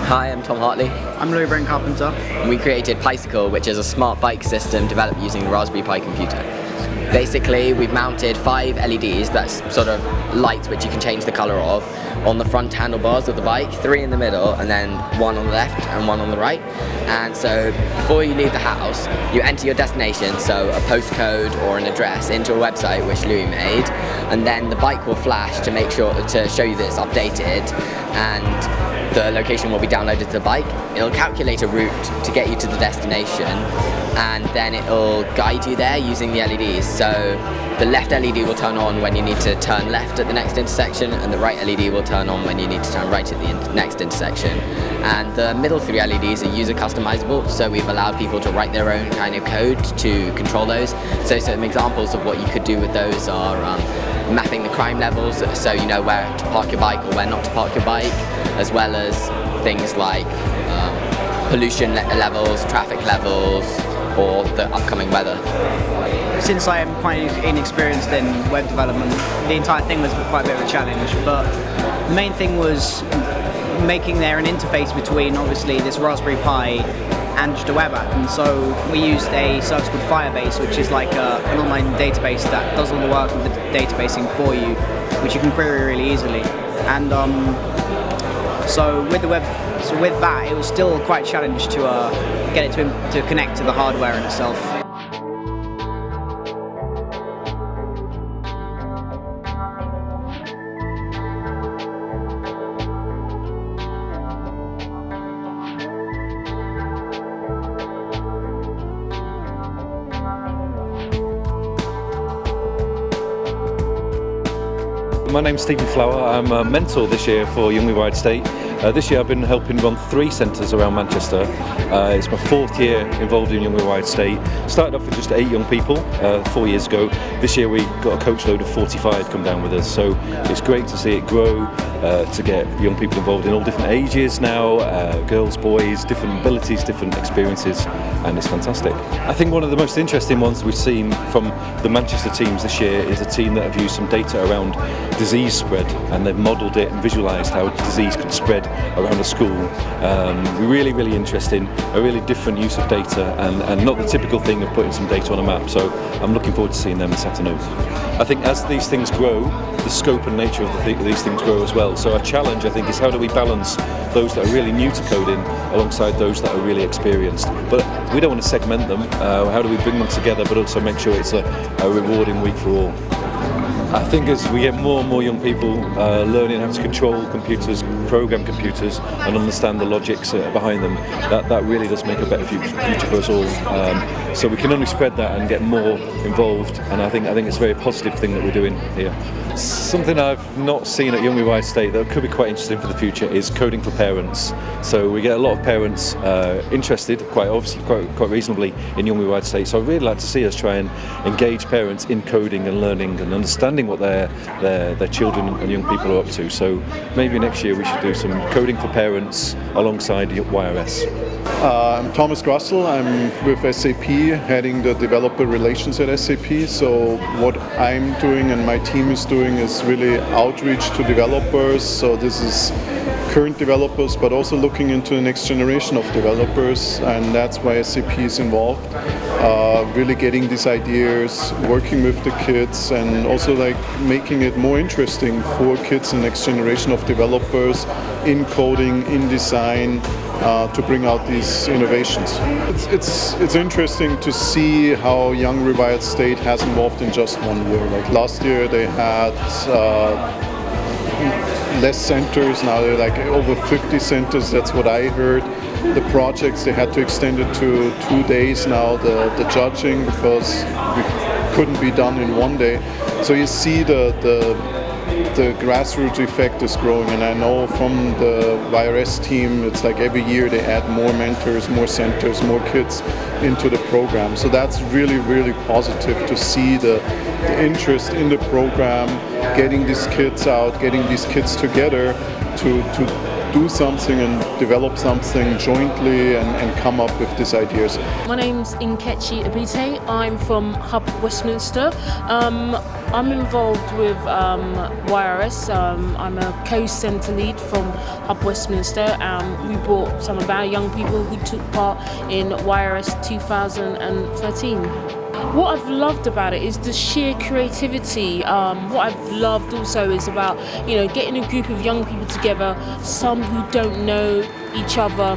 Hi, I'm Tom Hartley. I'm Louis Brent Carpenter. And we created Bicycle, which is a smart bike system developed using the Raspberry Pi computer. Basically, we've mounted 5 LEDs, that's sort of lights which you can change the colour of, on the front handlebars of the bike, 3 in the middle, and then 1 on the left and 1 on the right. And so before you leave the house, you enter your destination, so a postcode or an address, into a website which Louis made, and then the bike will flash to show you that it's updated, and the location will be downloaded to the bike. It'll calculate a route to get you to the destination, and then it'll guide you there using the LEDs. So the left LED will turn on when you need to turn left at the next intersection, and the right LED will turn on when you need to turn right at the next intersection. And the middle 3 LEDs are user customizable, so we've allowed people to write their own kind of code to control those. So some examples of what you could do with those are mapping the crime levels, so you know where to park your bike or where not to park your bike, as well as things like pollution levels, traffic levels, or the upcoming weather. Since I am quite inexperienced in web development, the entire thing was quite a bit of a challenge, but the main thing was making there an interface between obviously this Raspberry Pi and just a web app. And so we used a service called Firebase, which is like an online database that does all the work with the databasing for you, which you can query really easily. And so with that, it was still quite a challenge to get it to connect to the hardware in itself. My name's Stephen Flower. I'm a mentor this year for Young Wide State. This year I've been helping run 3 centres around Manchester. It's my 4th year involved in Young Wide State. Started off with just 8 young people 4 years ago. This year we got a coach load of 45 come down with us, so it's great to see it grow, to get young people involved in all different ages now, girls, boys, different abilities, different experiences, and it's fantastic. I think one of the most interesting ones we've seen from the Manchester teams this year is a team that have used some data around disease spread, and they've modelled it and visualised how disease could spread around a school. Really interesting, a really different use of data, and not the typical thing of putting some data on a map, so I'm looking forward to seeing them this afternoon. I think as these things grow, the scope and nature of these things grow as well, so our challenge I think is how do we balance those that are really new to coding alongside those that are really experienced, but we don't want to segment them. How do we bring them together but also make sure it's a rewarding week for all? I think as we get more and more young people learning how to control computers, program computers, and understand the logics behind them, that really does make a better future for us all. So we can only spread that and get more involved, and I think it's a very positive thing that we're doing here. Something I've not seen at Young Wide State that could be quite interesting for the future is coding for parents. So we get a lot of parents interested, quite reasonably, in Young Wide State. So I'd really like to see us try and engage parents in coding and learning and understanding what their children and young people are up to. So maybe next year we should do some coding for parents alongside YRS. I'm Thomas Grussel. I'm with SAP, heading the developer relations at SAP. So what I'm doing and my team is doing is really outreach to developers. So this is current developers, but also looking into the next generation of developers, and that's why SAP is involved. Really getting these ideas, working with the kids, and also like making it more interesting for kids and next generation of developers in coding, in design, to bring out these innovations. It's interesting to see how Young Rewired State has evolved in just 1 year. Like last year they had less centers, now they're like over 50 centers, that's what I heard. The projects, they had to extend it to 2 days now, the judging, because we couldn't be done in 1 day. So you see the grassroots effect is growing, and I know from the YRS team, it's like every year they add more mentors, more centers, more kids into the program. So that's really positive to see the interest in the program, getting these kids out, getting these kids together to do something and develop something jointly and come up with these ideas. My name's Nkechi Abite. I'm from Hub Westminster. I'm involved with YRS. I'm a co-centre lead from Hub Westminster. We brought some of our young people who took part in YRS 2013. What I've loved about it is the sheer creativity. What I've loved also is about, getting a group of young people together, some who don't know each other,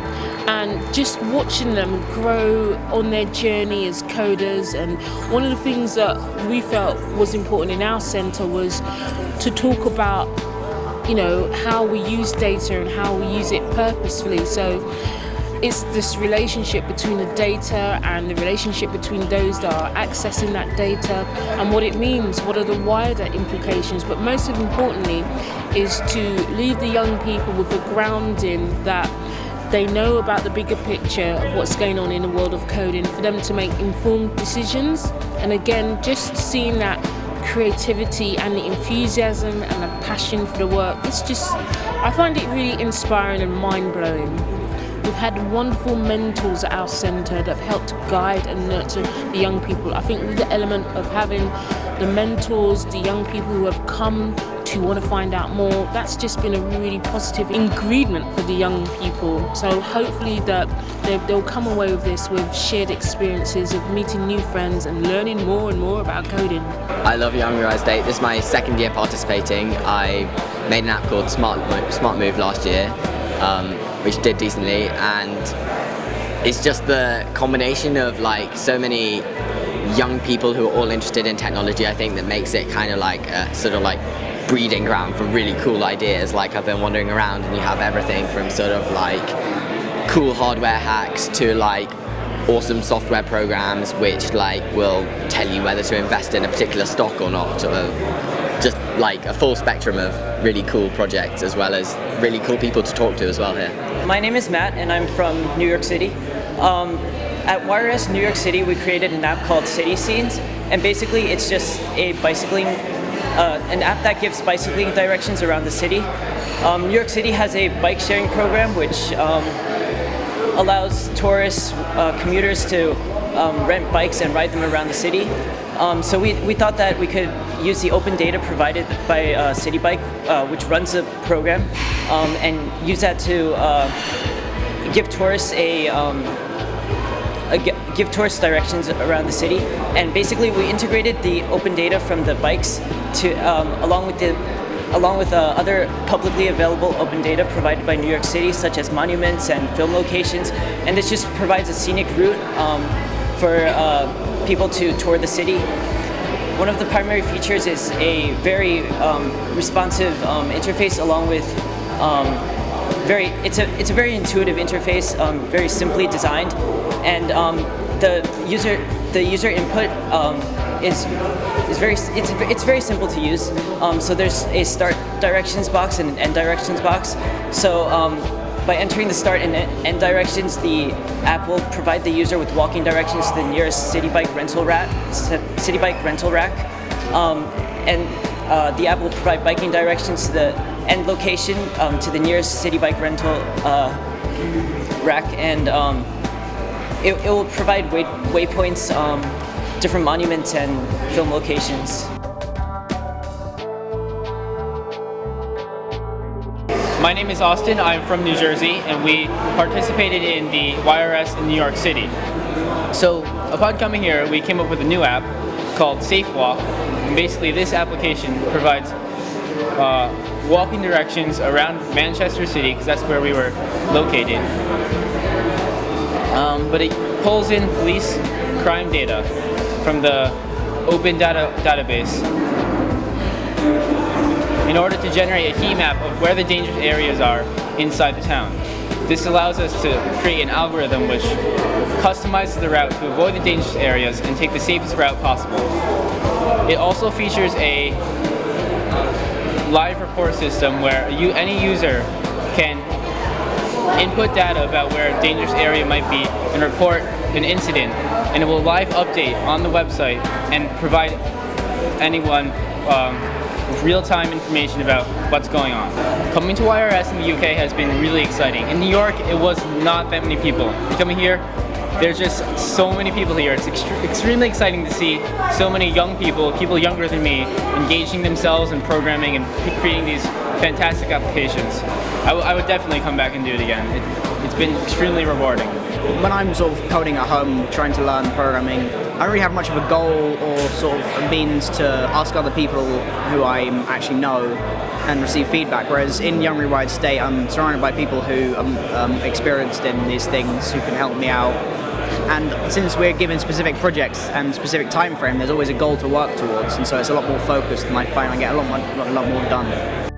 and just watching them grow on their journey as coders. And one of the things that we felt was important in our centre was to talk about, how we use data and how we use it purposefully. So it's this relationship between the data and the relationship between those that are accessing that data and what it means, what are the wider implications. But most importantly is to leave the young people with a grounding that they know about the bigger picture of what's going on in the world of coding, for them to make informed decisions. And again, just seeing that creativity and the enthusiasm and the passion for the work, I find it really inspiring and mind-blowing. We've had wonderful mentors at our centre that have helped guide and nurture the young people. I think with the element of having the mentors, the young people who have come to want to find out more, that's just been a really positive ingredient for the young people. So hopefully that they'll come away with this with shared experiences of meeting new friends and learning more and more about coding. I love Young YRS State. This is my second year participating. I made an app called Smart Move last year, which did decently, and it's just the combination of so many young people who are all interested in technology, I think, that makes it kind of like a sort of breeding ground for really cool ideas. I've been wandering around and you have everything from sort of cool hardware hacks to awesome software programs which will tell you whether to invest in a particular stock or not, or just a full spectrum of really cool projects, as well as really cool people to talk to as well here. My name is Matt and I'm from New York City. At YRS New York City, we created an app called City Scenes, and basically it's just a an app that gives bicycling directions around the city. New York City has a bike sharing program which allows tourists, commuters to rent bikes and ride them around the city. So we thought that we could use the open data provided by City Bike, which runs the program, and use that to give tourists give tourist directions around the city. And basically we integrated the open data from the bikes to along with other publicly available open data provided by New York City, such as monuments and film locations, and this just provides a scenic route for people to tour the city. One of the primary features is a very responsive interface, along with it's a very intuitive interface, very simply designed, and the user input is very simple to use. So there's a start directions box and an end directions box. So by entering the start and end directions, the app will provide the user with walking directions to the nearest city bike rental rack, and the app will provide biking directions to the end location, to the nearest city bike rental rack, and it will provide waypoints, different monuments and film locations. My name is Austin, I'm from New Jersey, and we participated in the YRS in New York City. So upon coming here, we came up with a new app called Safe Walk, and basically this application provides walking directions around Manchester City, because that's where we were located. But it pulls in police crime data from the open database in order to generate a heat map of where the dangerous areas are inside the town. This allows us to create an algorithm which customizes the route to avoid the dangerous areas and take the safest route possible. It also features a live report system where any user can input data about where a dangerous area might be and report an incident, and it will live update on the website and provide anyone with real-time information about what's going on. Coming to YRS in the UK has been really exciting. In New York, it was not that many people. Coming here there's just so many people here. It's extremely exciting to see so many young people younger than me, engaging themselves in programming and creating these fantastic applications. I would definitely come back and do it again. It's been extremely rewarding. When I'm sort of coding at home, trying to learn programming, I don't really have much of a goal or sort of a means to ask other people who I actually know and receive feedback. Whereas in Young Rewired State, I'm surrounded by people who are experienced in these things, who can help me out. And since we're given specific projects and specific time frame, there's always a goal to work towards, and so it's a lot more focused, and I find I get a lot more done.